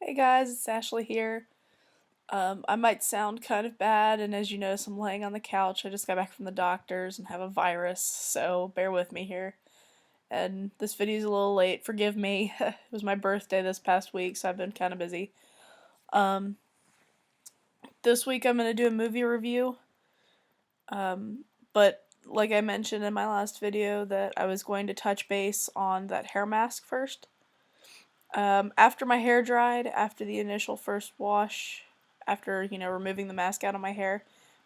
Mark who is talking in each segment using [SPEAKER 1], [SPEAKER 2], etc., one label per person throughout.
[SPEAKER 1] Hey guys, it's Ashley here. I might sound kind of bad, and as you notice, I'm laying on the couch. I just got back from the doctors and have a virus, so bear with me here. And this video's a little late, forgive me. It was my birthday this past week, so I've been kind of busy. Um, this week I'm going to do a movie review, but like I mentioned in my last video, that I was going to touch base on that hair mask first. After my hair dried, after the initial first wash, after, removing the mask out of my hair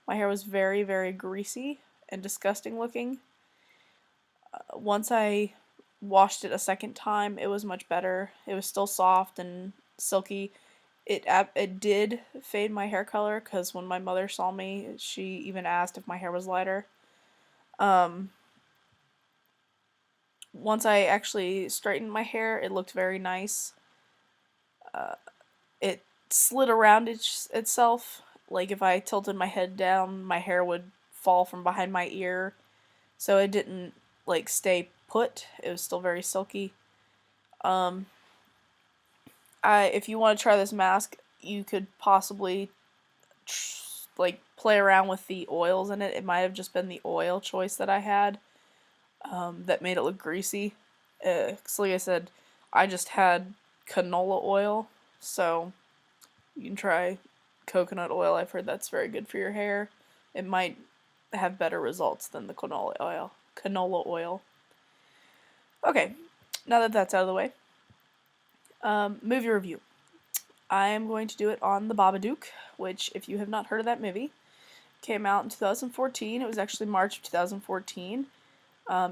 [SPEAKER 1] was very, very greasy and disgusting looking. Once I washed it a second time, it was much better. It was still soft and silky. It did fade my hair color, because when my mother saw me, she even asked if my hair was lighter. Um, Once I actually straightened my hair, it looked very nice. It slid around itself. Like if I tilted my head down, my hair would fall from behind my ear. So it didn't like stay put. It was still very silky. Um, if you want to try this mask, you could possibly like play around with the oils in it. It might have just been the oil choice that I had that made it look greasy. 'Cause like I said, I just had canola oil, so you can try coconut oil. I've heard that's very good for your hair. It might have better results than the canola oil. Okay, now that that's out of the way, movie review. I am going to do it on the Babadook, which, if you have not heard of that movie, came out in 2014. It was actually March of 2014.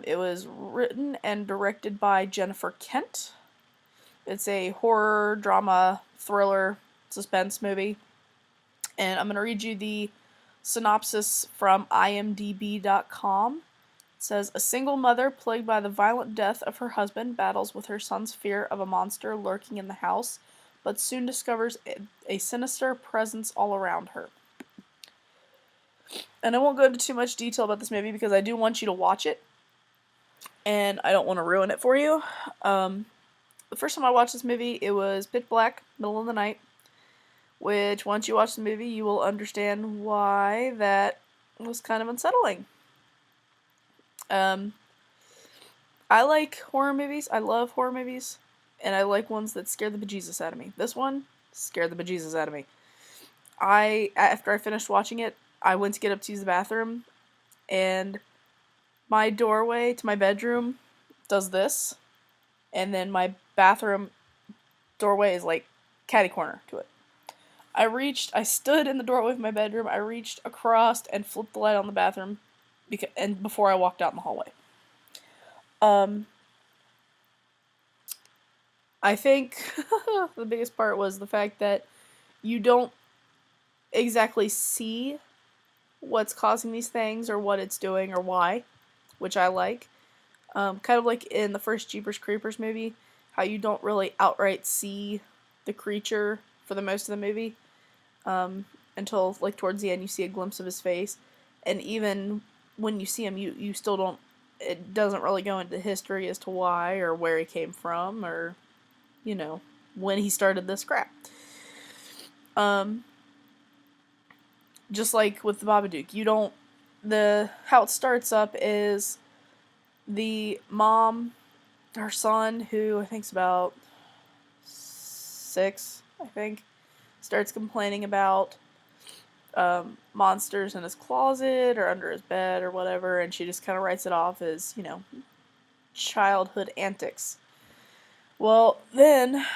[SPEAKER 1] It was written and directed by Jennifer Kent. It's a horror, drama, thriller, suspense movie. And I'm going to read you the synopsis from imdb.com. It says, a single mother plagued by the violent death of her husband battles with her son's fear of a monster lurking in the house, but soon discovers a sinister presence all around her. And I won't go into too much detail about this movie because I do want you to watch it, and I don't want to ruin it for you. The first time I watched this movie, it was pitch black, middle of the night, which once you watch the movie, you will understand why that was kind of unsettling. I like horror movies. I love horror movies, and I like ones that scare the bejesus out of me. This one scared the bejesus out of me. After I finished watching it, I went to get up to use the bathroom, and my doorway to my bedroom does this, and then my bathroom doorway is like catty corner to it. I stood in the doorway of my bedroom, I reached across and flipped the light on the bathroom, before I walked out in the hallway. I think the biggest part was the fact that you don't exactly see what's causing these things or what it's doing or why, which I like. Kind of like in the first Jeepers Creepers movie, how you don't really outright see the creature for the most of the movie, until like towards the end you see a glimpse of his face, and even when you see him, you still don't. It doesn't really go into history as to why or where he came from or, when he started this crap. Just like with the Babadook, you don't. How it starts up is the mom, her son, who I think's about 6, I think, starts complaining about monsters in his closet or under his bed or whatever, and she just kind of writes it off as, childhood antics. Well, then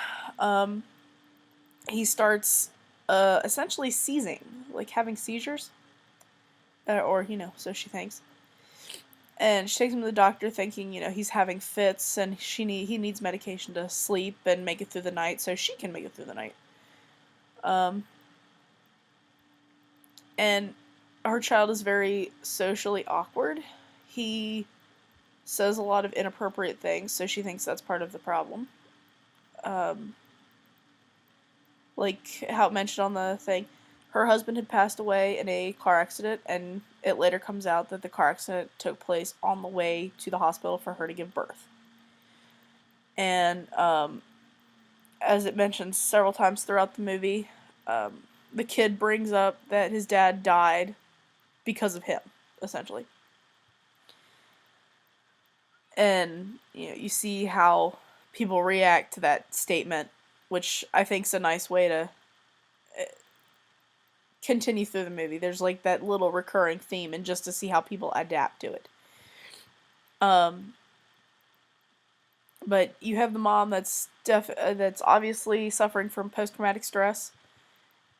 [SPEAKER 1] he starts essentially seizing, like having seizures, or, so she thinks. And she takes him to the doctor thinking, he's having fits and he needs medication to sleep and make it through the night so she can make it through the night. And her child is very socially awkward. He says a lot of inappropriate things, so she thinks that's part of the problem. Like how it mentioned on the thing, her husband had passed away in a car accident, and it later comes out that the car accident took place on the way to the hospital for her to give birth. And as it mentions several times throughout the movie, the kid brings up that his dad died because of him, essentially. And you see how people react to that statement, which I think is a nice way to continue through the movie. There's like that little recurring theme, and just to see how people adapt to it. But you have the mom that's obviously suffering from post-traumatic stress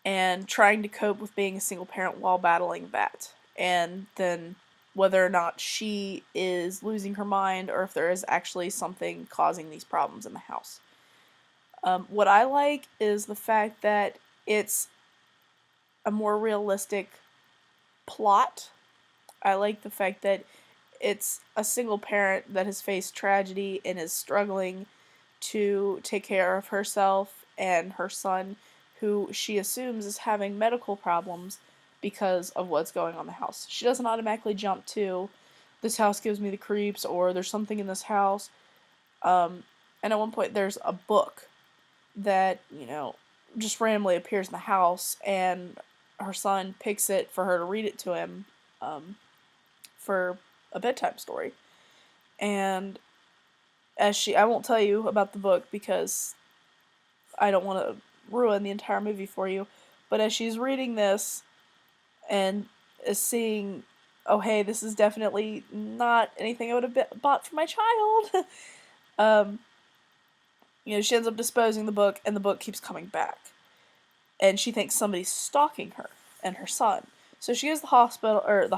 [SPEAKER 1] and trying to cope with being a single parent while battling that. And then whether or not she is losing her mind or if there is actually something causing these problems in the house. What I like is the fact that it's a more realistic plot. I like the fact that it's a single parent that has faced tragedy and is struggling to take care of herself and her son, who she assumes is having medical problems because of what's going on in the house. She doesn't automatically jump to, this house gives me the creeps, or there's something in this house. And at one point there's a book that, just randomly appears in the house, and her son picks it for her to read it to him for a bedtime story. And I won't tell you about the book because I don't want to ruin the entire movie for you, but as she's reading this and is seeing, oh hey, this is definitely not anything I would have bought for my child, she ends up disposing the book, and the book keeps coming back. And she thinks somebody's stalking her and her son. So she goes to the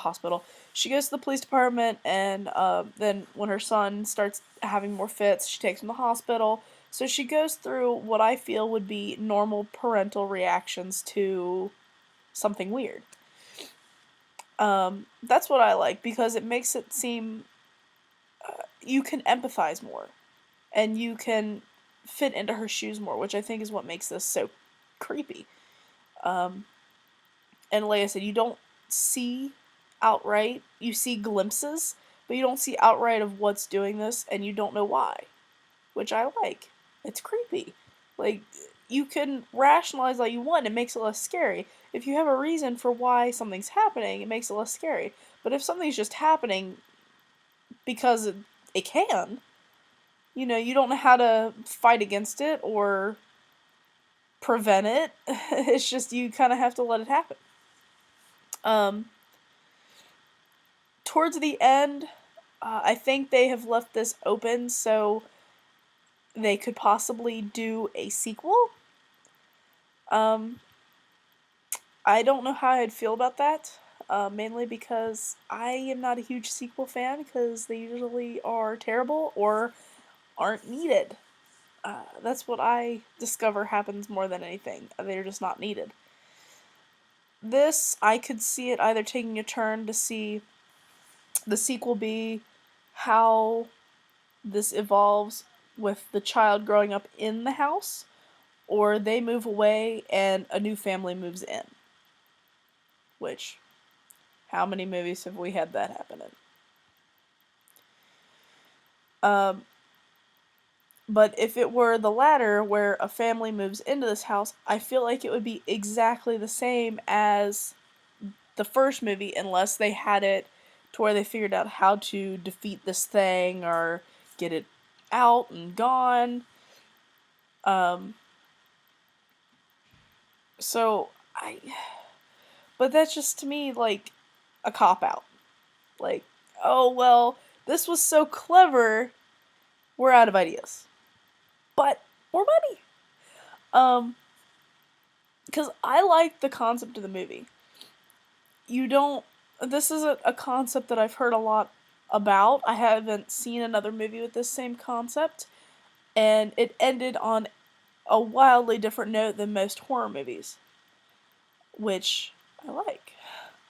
[SPEAKER 1] hospital, she goes to the police department, and then when her son starts having more fits, she takes him to the hospital. So she goes through what I feel would be normal parental reactions to something weird. That's what I like, because it makes it seem you can empathize more, and you can fit into her shoes more, which I think is what makes this so creepy. And like I said, you don't see outright, you see glimpses, but you don't see outright of what's doing this, and you don't know why, which I like. It's creepy. Like, you can rationalize all you want, it makes it less scary. If you have a reason for why something's happening, it makes it less scary. But if something's just happening because it can, you don't know how to fight against it or prevent it. It's just you kind of have to let it happen. Towards the end, I think they have left this open so they could possibly do a sequel. I don't know how I'd feel about that, mainly because I am not a huge sequel fan, because they usually are terrible or aren't needed. That's what I discover happens more than anything. They're just not needed. This, I could see it either taking a turn to see the sequel be how this evolves with the child growing up in the house, or they move away and a new family moves in. Which, how many movies have we had that happen in? But if it were the latter, where a family moves into this house, I feel like it would be exactly the same as the first movie, unless they had it to where they figured out how to defeat this thing or get it out and gone. But that's just, to me, like a cop-out. Like, oh well, this was so clever, we're out of ideas. But more money. Because I like the concept of the movie. This is a concept that I've heard a lot about. I haven't seen another movie with this same concept, and it ended on a wildly different note than most horror movies, which I like.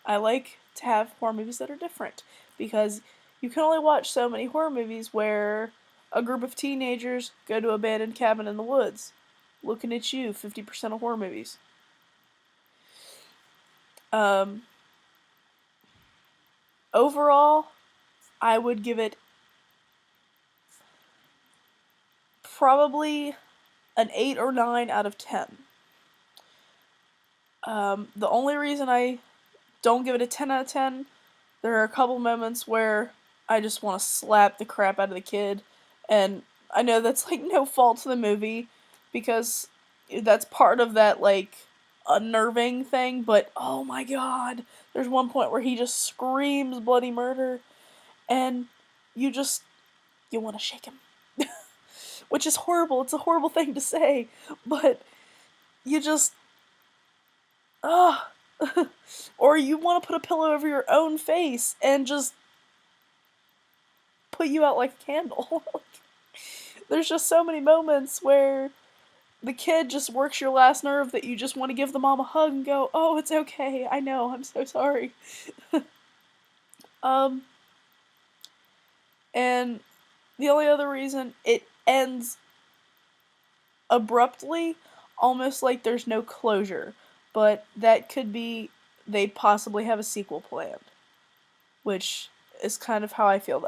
[SPEAKER 1] I like to have horror movies that are different, because you can only watch so many horror movies where a group of teenagers go to an abandoned cabin in the woods. Looking at you, 50% of horror movies. Overall, I would give it probably an 8 or 9 out of 10. The only reason I don't give it a 10 out of 10, there are a couple moments where I just want to slap the crap out of the kid, and I know that's like no fault to the movie, because that's part of that like unnerving thing, but oh my god, there's one point where he just screams bloody murder, and you want to shake him. Which is horrible, it's a horrible thing to say, but you just, ugh. Or you want to put a pillow over your own face and just put you out like a candle. There's just so many moments where the kid just works your last nerve that you just want to give the mom a hug and go, oh, it's okay, I know, I'm so sorry. And the only other reason it ends abruptly, almost like there's no closure, but that could be they possibly have a sequel planned, which is kind of how I feel.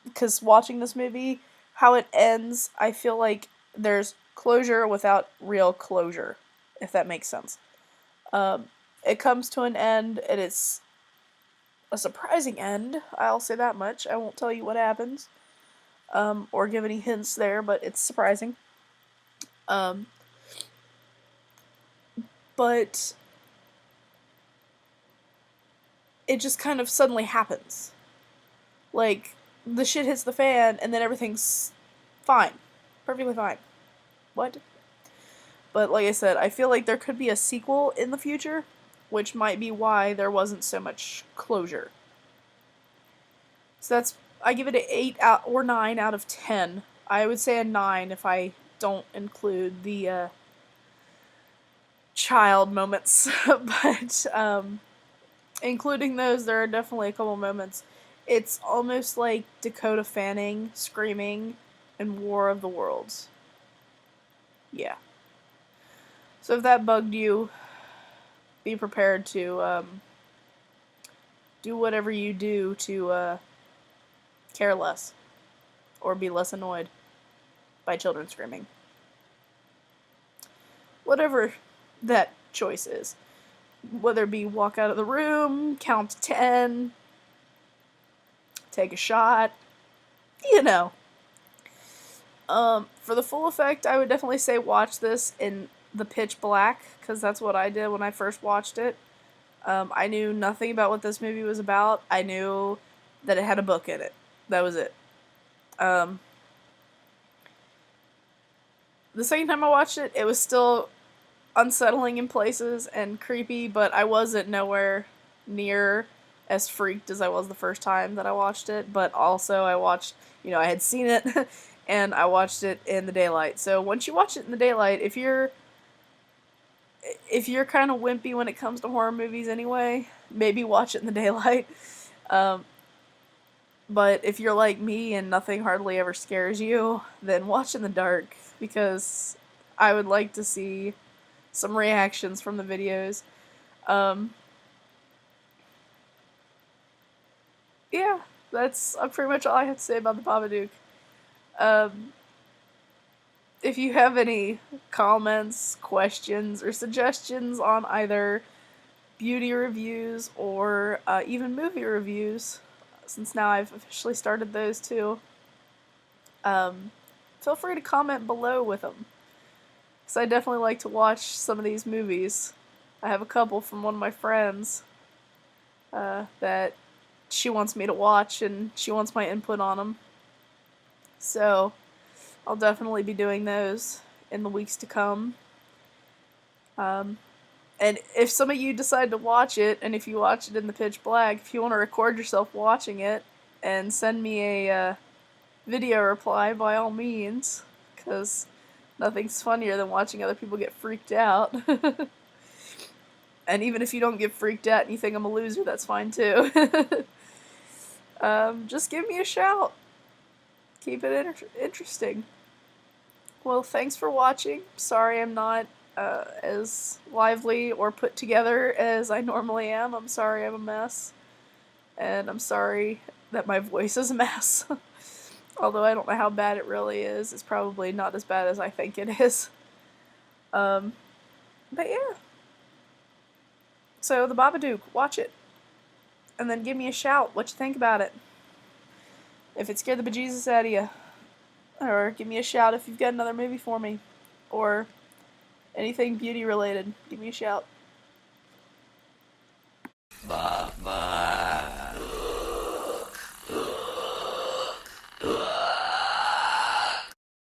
[SPEAKER 1] Because watching this movie, how it ends, I feel like there's closure without real closure, if that makes sense. It comes to an end, and it's a surprising end, I'll say that much. I won't tell you what happens, or give any hints there, but it's surprising. But it just kind of suddenly happens. Like, the shit hits the fan, and then everything's fine. Perfectly fine. What? But like I said, I feel like there could be a sequel in the future, which might be why there wasn't so much closure. So I give it an 8 out or 9 out of 10. I would say a 9 if I don't include the child moments, but including those, there are definitely a couple moments. It's almost like Dakota Fanning screaming in War of the Worlds. Yeah. So if that bugged you, be prepared to do whatever you do to care less or be less annoyed by children screaming. Whatever that choice is. Whether it be walk out of the room, count to 10, take a shot, you know. For the full effect, I would definitely say watch this in the pitch black, because that's what I did when I first watched it. I knew nothing about what this movie was about. I knew that it had a book in it. That was it. The second time I watched it, it was still unsettling in places and creepy, but I wasn't nowhere near as freaked as I was the first time that I watched it. But also I watched, I had seen it and I watched it in the daylight. So once you watch it in the daylight, if you're kind of wimpy when it comes to horror movies anyway, maybe watch it in the daylight. But if you're like me and nothing hardly ever scares you, then watch in the dark, because I would like to see some reactions from the videos. Yeah, that's pretty much all I have to say about the Babadook. If you have any comments, questions, or suggestions on either beauty reviews or even movie reviews, since now I've officially started those too, feel free to comment below with them. Because I definitely like to watch some of these movies. I have a couple from one of my friends that she wants me to watch, and she wants my input on them. So I'll definitely be doing those in the weeks to come. And if some of you decide to watch it, and if you watch it in the pitch black, if you want to record yourself watching it and send me a video reply, by all means, because nothing's funnier than watching other people get freaked out. And even if you don't get freaked out and you think I'm a loser, that's fine too. Just give me a shout. Keep it interesting. Well, thanks for watching. Sorry I'm not as lively or put together as I normally am. I'm sorry I'm a mess. And I'm sorry that my voice is a mess. Although I don't know how bad it really is. It's probably not as bad as I think it is. But yeah. So, the Babadook, watch it. And then give me a shout. What you think about it. If it scared the bejesus out of you. Or give me a shout if you've got another movie for me. Or anything beauty related. Give me a shout.
[SPEAKER 2] Ba